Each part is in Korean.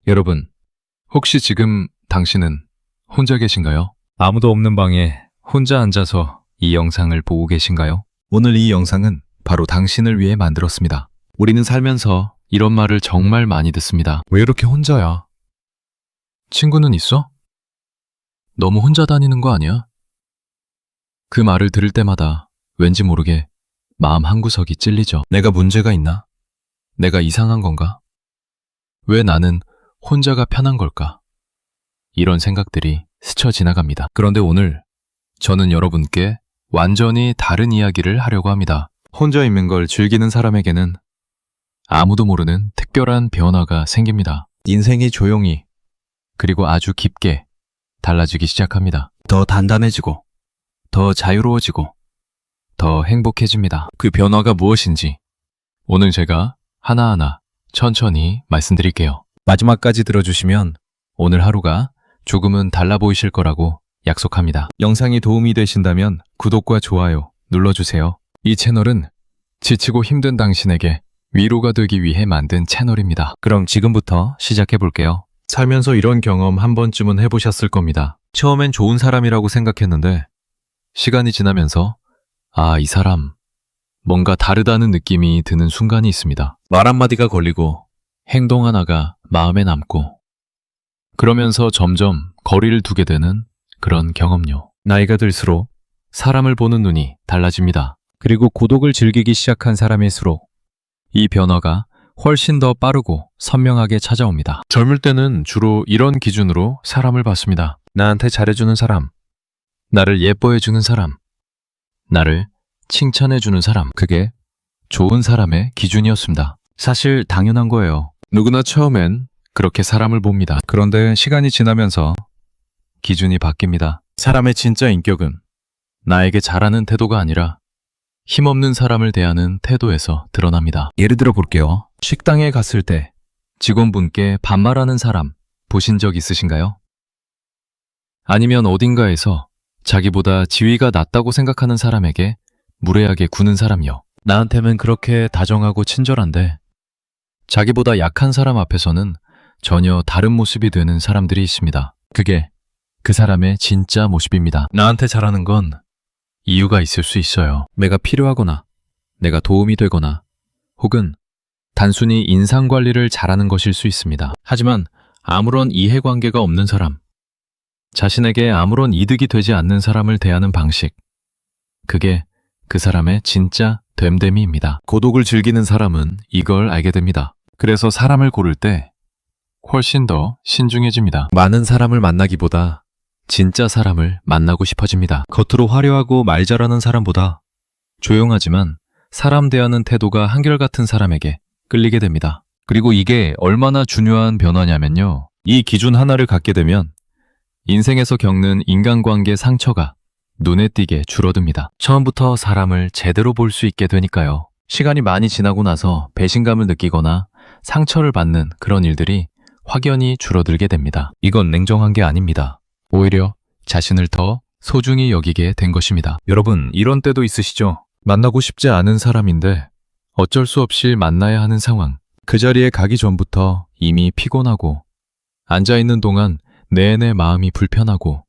여러분, 혹시 지금 당신은 혼자 계신가요? 아무도 없는 방에 혼자 앉아서 이 영상을 보고 계신가요? 오늘 이 영상은 바로 당신을 위해 만들었습니다. 우리는 살면서 이런 말을 정말 많이 듣습니다. 왜 이렇게 혼자야? 친구는 있어? 너무 혼자 다니는 거 아니야? 그 말을 들을 때마다 왠지 모르게 마음 한구석이 찔리죠. 내가 문제가 있나? 내가 이상한 건가? 왜 나는 혼자가 편한 걸까? 이런 생각들이 스쳐 지나갑니다. 그런데 오늘 저는 여러분께 완전히 다른 이야기를 하려고 합니다. 혼자 있는 걸 즐기는 사람에게는 아무도 모르는 특별한 변화가 생깁니다. 인생이 조용히 그리고 아주 깊게 달라지기 시작합니다. 더 단단해지고 더 자유로워지고 더 행복해집니다. 그 변화가 무엇인지 오늘 제가 하나하나 천천히 말씀드릴게요. 마지막까지 들어주시면 오늘 하루가 조금은 달라 보이실 거라고 약속합니다. 영상이 도움이 되신다면 구독과 좋아요 눌러주세요. 이 채널은 지치고 힘든 당신에게 위로가 되기 위해 만든 채널입니다. 그럼 지금부터 시작해 볼게요. 살면서 이런 경험 한 번쯤은 해보셨을 겁니다. 처음엔 좋은 사람이라고 생각했는데 시간이 지나면서 이 사람 뭔가 다르다는 느낌이 드는 순간이 있습니다. 말 한마디가 걸리고 행동 하나가 마음에 남고 그러면서 점점 거리를 두게 되는 그런 경험요. 나이가 들수록 사람을 보는 눈이 달라집니다. 그리고 고독을 즐기기 시작한 사람일수록 이 변화가 훨씬 더 빠르고 선명하게 찾아옵니다. 젊을 때는 주로 이런 기준으로 사람을 봤습니다. 나한테 잘해주는 사람, 나를 예뻐해주는 사람, 나를 칭찬해주는 사람, 그게 좋은 사람의 기준이었습니다. 사실 당연한 거예요. 누구나 처음엔 그렇게 사람을 봅니다. 그런데 시간이 지나면서 기준이 바뀝니다. 사람의 진짜 인격은 나에게 잘하는 태도가 아니라 힘없는 사람을 대하는 태도에서 드러납니다. 예를 들어 볼게요. 식당에 갔을 때 직원분께 반말하는 사람 보신 적 있으신가요? 아니면 어딘가에서 자기보다 지위가 낮다고 생각하는 사람에게 무례하게 구는 사람이요. 나한테는 그렇게 다정하고 친절한데 자기보다 약한 사람 앞에서는 전혀 다른 모습이 되는 사람들이 있습니다. 그게 그 사람의 진짜 모습입니다. 나한테 잘하는 건 이유가 있을 수 있어요. 내가 필요하거나 내가 도움이 되거나 혹은 단순히 인상관리를 잘하는 것일 수 있습니다. 하지만 아무런 이해관계가 없는 사람, 자신에게 아무런 이득이 되지 않는 사람을 대하는 방식, 그게 그 사람의 진짜 됨됨이입니다. 고독을 즐기는 사람은 이걸 알게 됩니다. 그래서 사람을 고를 때 훨씬 더 신중해집니다. 많은 사람을 만나기보다 진짜 사람을 만나고 싶어집니다. 겉으로 화려하고 말 잘하는 사람보다 조용하지만 사람 대하는 태도가 한결같은 사람에게 끌리게 됩니다. 그리고 이게 얼마나 중요한 변화냐면요. 이 기준 하나를 갖게 되면 인생에서 겪는 인간관계 상처가 눈에 띄게 줄어듭니다. 처음부터 사람을 제대로 볼 수 있게 되니까요. 시간이 많이 지나고 나서 배신감을 느끼거나 상처를 받는 그런 일들이 확연히 줄어들게 됩니다. 이건 냉정한 게 아닙니다. 오히려 자신을 더 소중히 여기게 된 것입니다. 여러분, 이런 때도 있으시죠? 만나고 싶지 않은 사람인데 어쩔 수 없이 만나야 하는 상황. 그 자리에 가기 전부터 이미 피곤하고 앉아있는 동안 내내 마음이 불편하고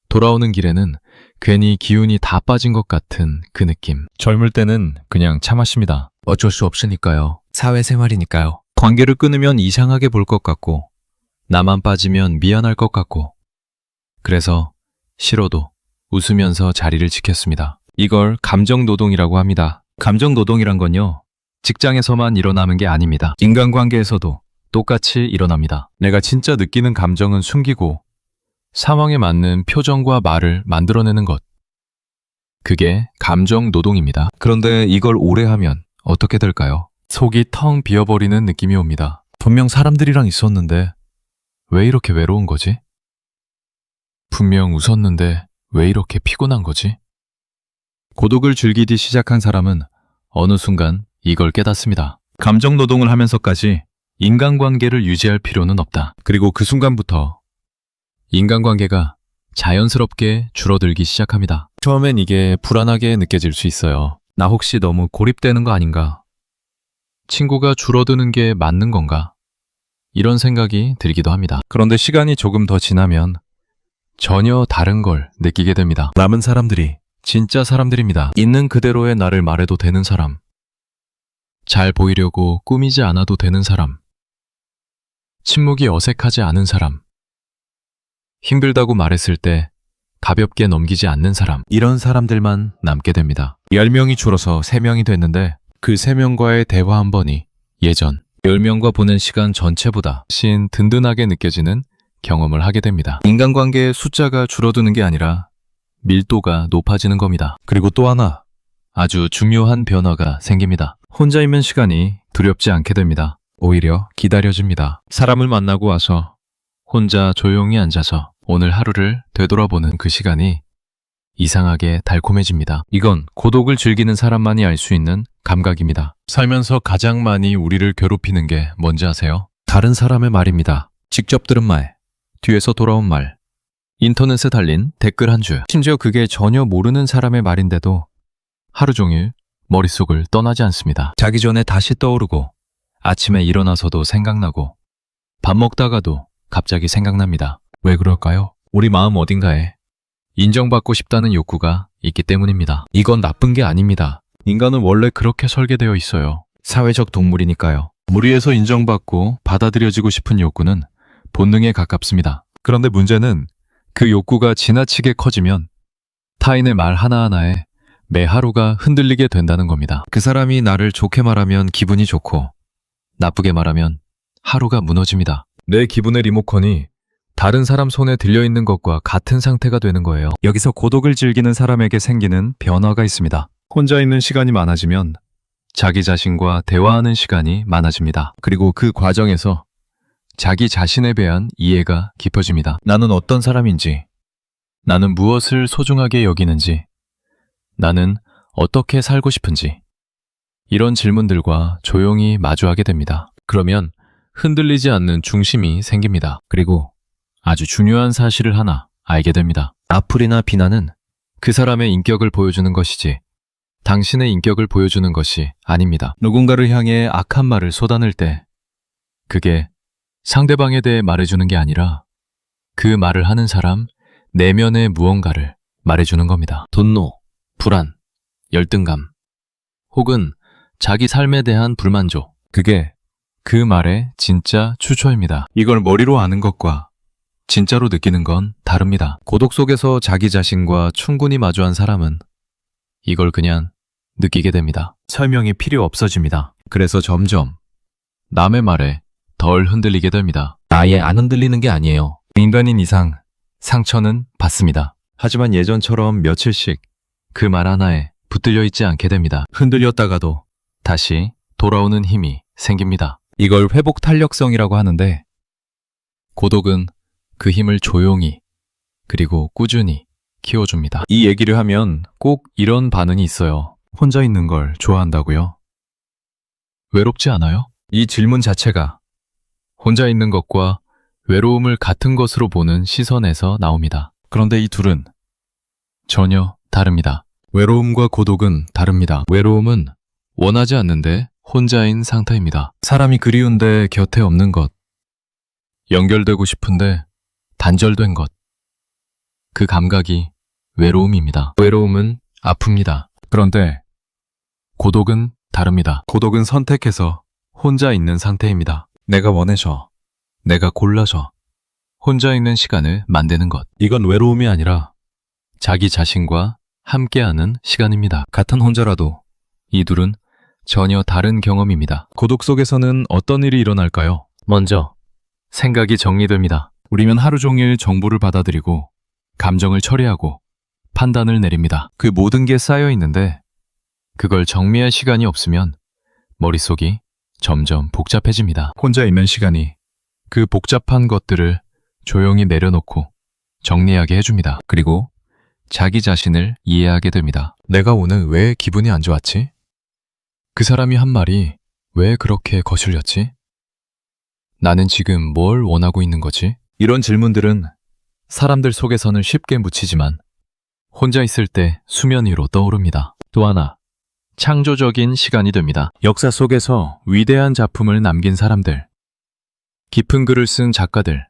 돌아오는 길에는 괜히 기운이 다 빠진 것 같은 그 느낌. 젊을 때는 그냥 참았습니다. 어쩔 수 없으니까요. 사회생활이니까요. 관계를 끊으면 이상하게 볼 것 같고 나만 빠지면 미안할 것 같고 그래서 싫어도 웃으면서 자리를 지켰습니다. 이걸 감정노동이라고 합니다. 감정노동이란 건요, 직장에서만 일어나는 게 아닙니다. 인간관계에서도 똑같이 일어납니다. 내가 진짜 느끼는 감정은 숨기고 상황에 맞는 표정과 말을 만들어내는 것. 그게 감정노동입니다. 그런데 이걸 오래 하면 어떻게 될까요? 속이 텅 비어버리는 느낌이 옵니다. 분명 사람들이랑 있었는데 왜 이렇게 외로운 거지? 분명 웃었는데 왜 이렇게 피곤한 거지? 고독을 즐기기 시작한 사람은 어느 순간 이걸 깨닫습니다. 감정노동을 하면서까지 인간관계를 유지할 필요는 없다. 그리고 그 순간부터 인간관계가 자연스럽게 줄어들기 시작합니다. 처음엔 이게 불안하게 느껴질 수 있어요. 나 혹시 너무 고립되는 거 아닌가? 친구가 줄어드는 게 맞는 건가? 이런 생각이 들기도 합니다. 그런데 시간이 조금 더 지나면 전혀 다른 걸 느끼게 됩니다. 남은 사람들이 진짜 사람들입니다. 있는 그대로의 나를 말해도 되는 사람. 잘 보이려고 꾸미지 않아도 되는 사람. 침묵이 어색하지 않은 사람. 힘들다고 말했을 때 가볍게 넘기지 않는 사람. 이런 사람들만 남게 됩니다. 10명이 줄어서 3명이 됐는데 그 3명과의 대화 한 번이 예전 10명과 보낸 시간 전체보다 훨씬 든든하게 느껴지는 경험을 하게 됩니다. 인간관계의 숫자가 줄어드는 게 아니라 밀도가 높아지는 겁니다. 그리고 또 하나 아주 중요한 변화가 생깁니다. 혼자 있는 시간이 두렵지 않게 됩니다. 오히려 기다려집니다. 사람을 만나고 와서 혼자 조용히 앉아서 오늘 하루를 되돌아보는 그 시간이 이상하게 달콤해집니다. 이건 고독을 즐기는 사람만이 알 수 있는 감각입니다. 살면서 가장 많이 우리를 괴롭히는 게 뭔지 아세요? 다른 사람의 말입니다. 직접 들은 말, 뒤에서 돌아온 말, 인터넷에 달린 댓글 한 줄, 심지어 그게 전혀 모르는 사람의 말인데도 하루 종일 머릿속을 떠나지 않습니다. 자기 전에 다시 떠오르고 아침에 일어나서도 생각나고 밥 먹다가도 갑자기 생각납니다. 왜 그럴까요? 우리 마음 어딘가에 인정받고 싶다는 욕구가 있기 때문입니다. 이건 나쁜 게 아닙니다. 인간은 원래 그렇게 설계되어 있어요. 사회적 동물이니까요. 무리에서 인정받고 받아들여지고 싶은 욕구는 본능에 가깝습니다. 그런데 문제는 그 욕구가 지나치게 커지면 타인의 말 하나하나에 매 하루가 흔들리게 된다는 겁니다. 그 사람이 나를 좋게 말하면 기분이 좋고 나쁘게 말하면 하루가 무너집니다. 내 기분의 리모컨이 다른 사람 손에 들려있는 것과 같은 상태가 되는 거예요. 여기서 고독을 즐기는 사람에게 생기는 변화가 있습니다. 혼자 있는 시간이 많아지면 자기 자신과 대화하는 시간이 많아집니다. 그리고 그 과정에서 자기 자신에 대한 이해가 깊어집니다. 나는 어떤 사람인지, 나는 무엇을 소중하게 여기는지, 나는 어떻게 살고 싶은지, 이런 질문들과 조용히 마주하게 됩니다. 그러면 흔들리지 않는 중심이 생깁니다. 그리고 아주 중요한 사실을 하나 알게 됩니다. 악플이나 비난은 그 사람의 인격을 보여주는 것이지 당신의 인격을 보여주는 것이 아닙니다. 누군가를 향해 악한 말을 쏟아낼 때 그게 상대방에 대해 말해주는 게 아니라 그 말을 하는 사람 내면의 무언가를 말해주는 겁니다. 분노, 불안, 열등감, 혹은 자기 삶에 대한 불만족. 그게 그 말의 진짜 추초입니다. 이걸 머리로 아는 것과 진짜로 느끼는 건 다릅니다. 고독 속에서 자기 자신과 충분히 마주한 사람은 이걸 그냥 느끼게 됩니다. 설명이 필요 없어집니다. 그래서 점점 남의 말에 덜 흔들리게 됩니다. 아예 안 흔들리는 게 아니에요. 인간인 이상 상처는 받습니다. 하지만 예전처럼 며칠씩 그 말 하나에 붙들려 있지 않게 됩니다. 흔들렸다가도 다시 돌아오는 힘이 생깁니다. 이걸 회복 탄력성이라고 하는데 고독은 그 힘을 조용히 그리고 꾸준히 키워줍니다. 이 얘기를 하면 꼭 이런 반응이 있어요. 혼자 있는 걸 좋아한다고요? 외롭지 않아요? 이 질문 자체가 혼자 있는 것과 외로움을 같은 것으로 보는 시선에서 나옵니다. 그런데 이 둘은 전혀 다릅니다. 외로움과 고독은 다릅니다. 외로움은 원하지 않는데 혼자인 상태입니다. 사람이 그리운데 곁에 없는 것, 연결되고 싶은데 단절된 것, 그 감각이 외로움입니다. 외로움은 아픕니다. 그런데 고독은 다릅니다. 고독은 선택해서 혼자 있는 상태입니다. 내가 원해서, 내가 골라서 혼자 있는 시간을 만드는 것. 이건 외로움이 아니라 자기 자신과 함께하는 시간입니다. 같은 혼자라도 이 둘은 전혀 다른 경험입니다. 고독 속에서는 어떤 일이 일어날까요? 먼저 생각이 정리됩니다. 우리면 하루 종일 정보를 받아들이고 감정을 처리하고 판단을 내립니다. 그 모든 게 쌓여 있는데 그걸 정리할 시간이 없으면 머릿속이 점점 복잡해집니다. 혼자 있는 시간이 그 복잡한 것들을 조용히 내려놓고 정리하게 해줍니다. 그리고 자기 자신을 이해하게 됩니다. 내가 오늘 왜 기분이 안 좋았지? 그 사람이 한 말이 왜 그렇게 거슬렸지? 나는 지금 뭘 원하고 있는 거지? 이런 질문들은 사람들 속에서는 쉽게 묻히지만 혼자 있을 때 수면 위로 떠오릅니다. 또 하나, 창조적인 시간이 됩니다. 역사 속에서 위대한 작품을 남긴 사람들, 깊은 글을 쓴 작가들,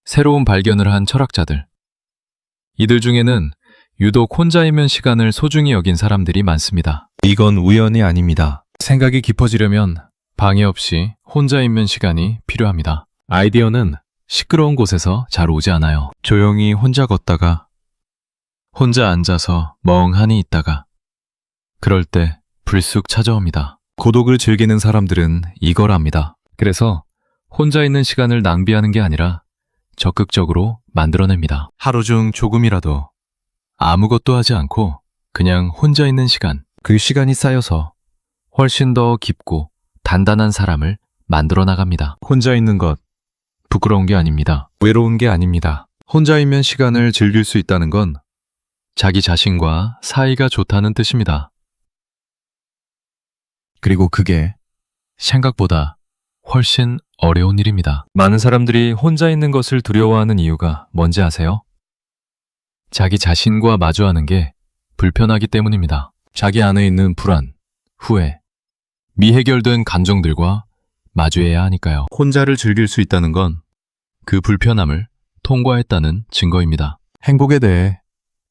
새로운 발견을 한 철학자들. 이들 중에는 유독 혼자이면 시간을 소중히 여긴 사람들이 많습니다. 이건 우연이 아닙니다. 생각이 깊어지려면 방해 없이 혼자 있는 시간이 필요합니다. 아이디어는 시끄러운 곳에서 잘 오지 않아요. 조용히 혼자 걷다가, 혼자 앉아서 멍하니 있다가, 그럴 때 불쑥 찾아옵니다. 고독을 즐기는 사람들은 이걸 압니다. 그래서 혼자 있는 시간을 낭비하는 게 아니라 적극적으로 만들어냅니다. 하루 중 조금이라도 아무것도 하지 않고 그냥 혼자 있는 시간, 그 시간이 쌓여서 훨씬 더 깊고 단단한 사람을 만들어 나갑니다. 혼자 있는 것, 부끄러운 게 아닙니다. 외로운 게 아닙니다. 혼자이면 시간을 즐길 수 있다는 건 자기 자신과 사이가 좋다는 뜻입니다. 그리고 그게 생각보다 훨씬 어려운 일입니다. 많은 사람들이 혼자 있는 것을 두려워하는 이유가 뭔지 아세요? 자기 자신과 마주하는 게 불편하기 때문입니다. 자기 안에 있는 불안, 후회, 미해결된 감정들과 마주해야 하니까요. 혼자를 즐길 수 있다는 건 그 불편함을 통과했다는 증거입니다. 행복에 대해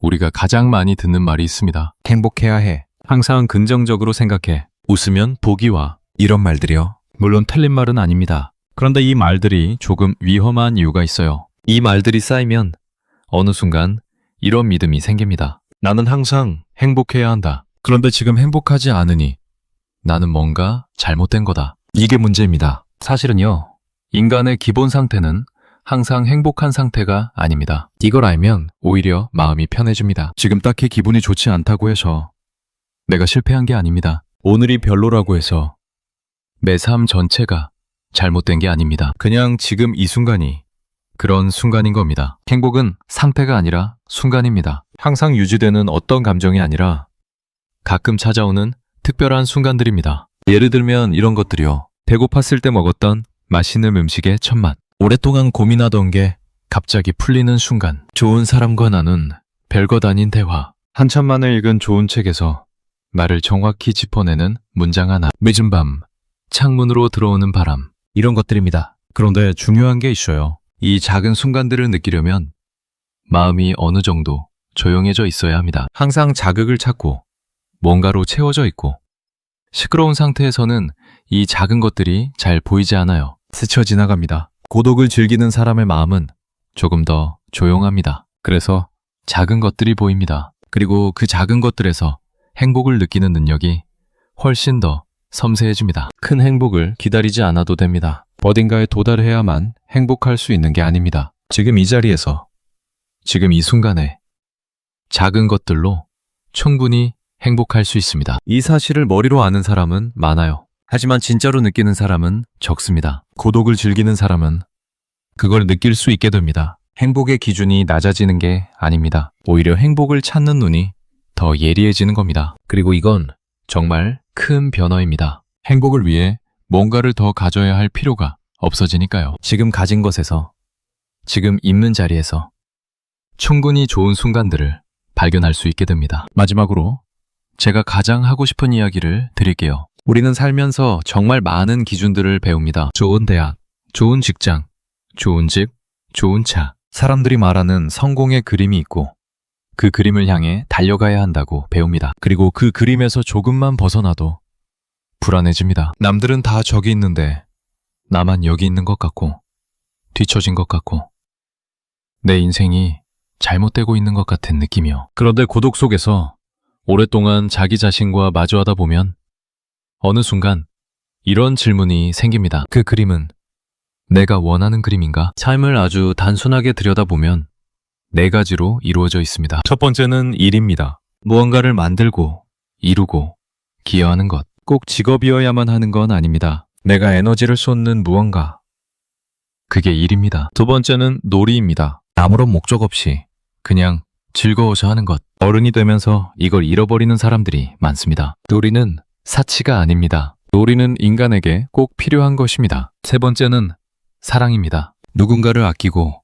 우리가 가장 많이 듣는 말이 있습니다. 행복해야 해. 항상 긍정적으로 생각해. 웃으면 복이 와. 이런 말들이요. 물론 틀린 말은 아닙니다. 그런데 이 말들이 조금 위험한 이유가 있어요. 이 말들이 쌓이면 어느 순간 이런 믿음이 생깁니다. 나는 항상 행복해야 한다. 그런데 지금 행복하지 않으니 나는 뭔가 잘못된 거다. 이게 문제입니다. 사실은요, 인간의 기본 상태는 항상 행복한 상태가 아닙니다. 이걸 알면 오히려 마음이 편해집니다. 지금 딱히 기분이 좋지 않다고 해서 내가 실패한 게 아닙니다. 오늘이 별로라고 해서 내 삶 전체가 잘못된 게 아닙니다. 그냥 지금 이 순간이 그런 순간인 겁니다. 행복은 상태가 아니라 순간입니다. 항상 유지되는 어떤 감정이 아니라 가끔 찾아오는 특별한 순간들입니다. 예를 들면 이런 것들이요. 배고팠을 때 먹었던 맛있는 음식의 첫맛. 오랫동안 고민하던 게 갑자기 풀리는 순간. 좋은 사람과 나눈 별것 아닌 대화. 한참 만에 읽은 좋은 책에서 말을 정확히 짚어내는 문장 하나. 늦은 밤, 창문으로 들어오는 바람. 이런 것들입니다. 그런데 중요한 게 있어요. 이 작은 순간들을 느끼려면 마음이 어느 정도 조용해져 있어야 합니다. 항상 자극을 찾고 뭔가로 채워져 있고 시끄러운 상태에서는 이 작은 것들이 잘 보이지 않아요. 스쳐 지나갑니다. 고독을 즐기는 사람의 마음은 조금 더 조용합니다. 그래서 작은 것들이 보입니다. 그리고 그 작은 것들에서 행복을 느끼는 능력이 훨씬 더 섬세해집니다. 큰 행복을 기다리지 않아도 됩니다. 어딘가에 도달해야만 행복할 수 있는 게 아닙니다. 지금 이 자리에서, 지금 이 순간에 작은 것들로 충분히 행복할 수 있습니다. 이 사실을 머리로 아는 사람은 많아요. 하지만 진짜로 느끼는 사람은 적습니다. 고독을 즐기는 사람은 그걸 느낄 수 있게 됩니다. 행복의 기준이 낮아지는 게 아닙니다. 오히려 행복을 찾는 눈이 더 예리해지는 겁니다. 그리고 이건 정말 큰 변화입니다. 행복을 위해 뭔가를 더 가져야 할 필요가 없어지니까요. 지금 가진 것에서, 지금 있는 자리에서 충분히 좋은 순간들을 발견할 수 있게 됩니다. 마지막으로 제가 가장 하고 싶은 이야기를 드릴게요. 우리는 살면서 정말 많은 기준들을 배웁니다. 좋은 대학, 좋은 직장, 좋은 집, 좋은 차. 사람들이 말하는 성공의 그림이 있고 그 그림을 향해 달려가야 한다고 배웁니다. 그리고 그 그림에서 조금만 벗어나도 불안해집니다. 남들은 다 저기 있는데 나만 여기 있는 것 같고 뒤처진 것 같고 내 인생이 잘못되고 있는 것 같은 느낌이요. 그런데 고독 속에서 오랫동안 자기 자신과 마주하다 보면 어느 순간 이런 질문이 생깁니다. 그 그림은 내가 원하는 그림인가? 삶을 아주 단순하게 들여다보면 4가지로 이루어져 있습니다. 첫 번째는 일입니다. 무언가를 만들고, 이루고, 기여하는 것. 꼭 직업이어야만 하는 건 아닙니다. 내가 에너지를 쏟는 무언가. 그게 일입니다. 두 번째는 놀이입니다. 아무런 목적 없이 그냥 즐거워서 하는 것. 어른이 되면서 이걸 잃어버리는 사람들이 많습니다. 놀이는 사치가 아닙니다. 놀이는 인간에게 꼭 필요한 것입니다. 세 번째는 사랑입니다. 누군가를 아끼고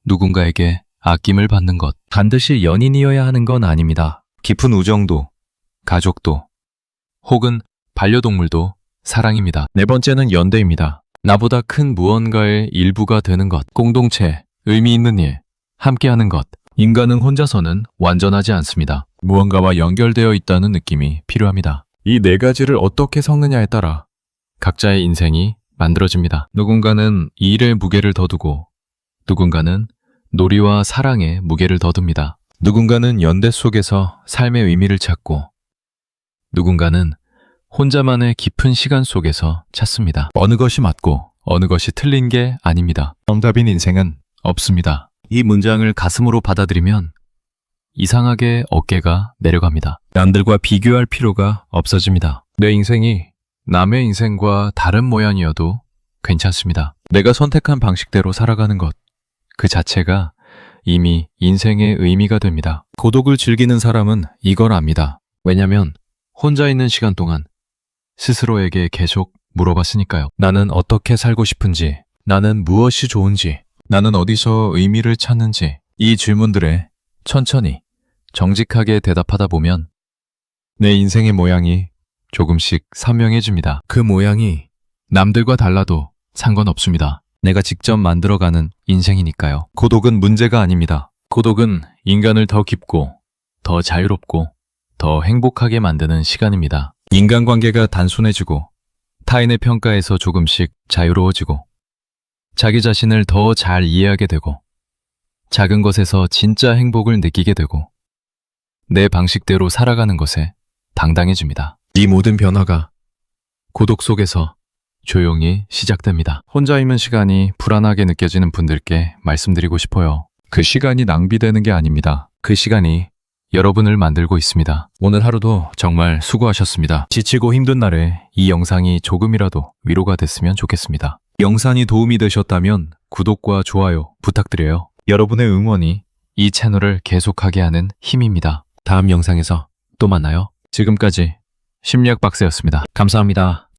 누군가에게 아낌을 받는 것. 반드시 연인이어야 하는 건 아닙니다. 깊은 우정도, 가족도, 혹은 반려동물도 사랑입니다. 네 번째는 연대입니다. 나보다 큰 무언가의 일부가 되는 것, 공동체, 의미 있는 일, 함께하는 것. 인간은 혼자서는 완전하지 않습니다. 무언가와 연결되어 있다는 느낌이 필요합니다. 이 네 가지를 어떻게 섞느냐에 따라 각자의 인생이 만들어집니다. 누군가는 일의 무게를 더 두고, 누군가는 놀이와 사랑에 무게를 더 둡니다. 누군가는 연대 속에서 삶의 의미를 찾고, 누군가는 혼자만의 깊은 시간 속에서 찾습니다. 어느 것이 맞고 어느 것이 틀린 게 아닙니다. 정답인 인생은 없습니다. 이 문장을 가슴으로 받아들이면 이상하게 어깨가 내려갑니다. 남들과 비교할 필요가 없어집니다. 내 인생이 남의 인생과 다른 모양이어도 괜찮습니다. 내가 선택한 방식대로 살아가는 것, 그 자체가 이미 인생의 의미가 됩니다. 고독을 즐기는 사람은 이걸 압니다. 왜냐면 혼자 있는 시간 동안 스스로에게 계속 물어봤으니까요. 나는 어떻게 살고 싶은지, 나는 무엇이 좋은지, 나는 어디서 의미를 찾는지, 이 질문들에 천천히 정직하게 대답하다 보면 내 인생의 모양이 조금씩 선명해집니다. 그 모양이 남들과 달라도 상관없습니다. 내가 직접 만들어가는 인생이니까요. 고독은 문제가 아닙니다. 고독은 인간을 더 깊고, 더 자유롭고, 더 행복하게 만드는 시간입니다. 인간관계가 단순해지고, 타인의 평가에서 조금씩 자유로워지고, 자기 자신을 더 잘 이해하게 되고, 작은 것에서 진짜 행복을 느끼게 되고, 내 방식대로 살아가는 것에 당당해집니다. 이 모든 변화가 고독 속에서 조용히 시작됩니다. 혼자이면 시간이 불안하게 느껴지는 분들께 말씀드리고 싶어요. 그 시간이 낭비되는 게 아닙니다. 그 시간이 여러분을 만들고 있습니다. 오늘 하루도 정말 수고하셨습니다. 지치고 힘든 날에 이 영상이 조금이라도 위로가 됐으면 좋겠습니다. 영상이 도움이 되셨다면 구독과 좋아요 부탁드려요. 여러분의 응원이 이 채널을 계속하게 하는 힘입니다. 다음 영상에서 또 만나요. 지금까지 심리학 박사였습니다. 감사합니다.